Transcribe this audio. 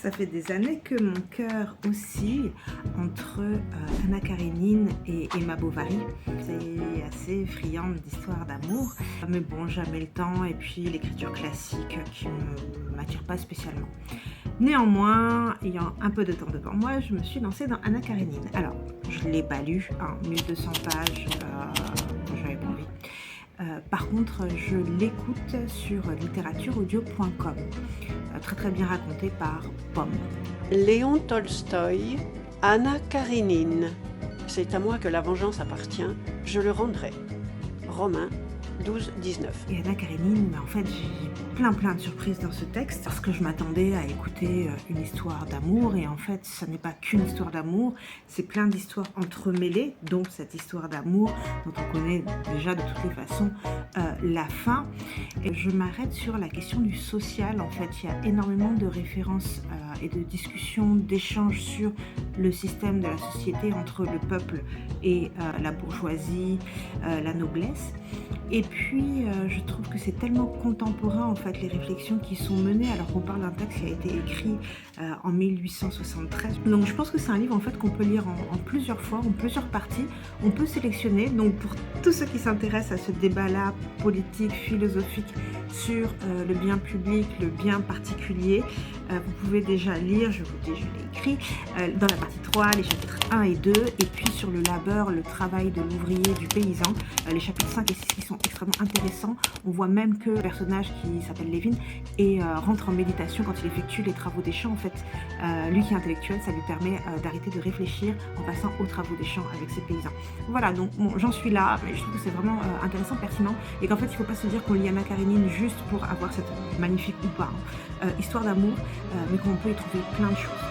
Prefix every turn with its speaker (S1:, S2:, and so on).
S1: Ça fait des années que mon cœur oscille entre Anna Karénine et Emma Bovary. C'est assez friande d'histoires d'amour, mais bon, jamais le temps et puis l'écriture classique qui ne m'attire pas spécialement. Néanmoins, ayant un peu de temps devant moi, je me suis lancée dans Anna Karénine. Alors, je ne l'ai pas lu, 1200 pages, j'avais pas envie. Par contre, je l'écoute sur littératureaudio.com, très bien raconté par Pomme.
S2: Léon Tolstoï, Anna Karénine. C'est à moi que la vengeance appartient, je le rendrai. Romains 12-19.
S1: Et Anna Karénine, en fait, j'ai plein de surprises dans ce texte parce que je m'attendais à écouter une histoire d'amour et en fait, ça n'est pas qu'une histoire d'amour, c'est plein d'histoires entremêlées, donc cette histoire d'amour dont on connaît déjà de toutes les façons la fin. Et je m'arrête sur la question du social. En fait, il y a énormément de références et de discussions, d'échanges sur le système de la société entre le peuple et la bourgeoisie, la noblesse. Et puis, je trouve que c'est tellement contemporain, en fait, les réflexions qui sont menées, alors qu'on parle d'un texte qui a été écrit en 1873. Donc, je pense que c'est un livre, en fait, qu'on peut lire en plusieurs fois, en plusieurs parties. On peut sélectionner. Donc, pour tous ceux qui s'intéressent à ce débat-là, politique, philosophique, sur le bien public, le bien particulier, vous pouvez déjà lire, je vous dis, je l'ai écrit, dans la partie 3, les chapitres 1 et 2, et puis sur le labeur, le travail de l'ouvrier, du paysan, les chapitres 5 et 6 qui sont extrêmement intéressants. On voit même que le personnage qui s'appelle Lévin rentre en méditation quand il effectue les travaux des champs. En fait, lui qui est intellectuel, ça lui permet d'arrêter de réfléchir en passant aux travaux des champs avec ses paysans. Voilà, donc bon, j'en suis là, mais je trouve que c'est vraiment intéressant, pertinent, et qu'en fait, il ne faut pas se dire qu'on lit Anna Karénine juste pour avoir cette magnifique ou pas histoire d'amour, mais qu'on peut y trouver plein de choses.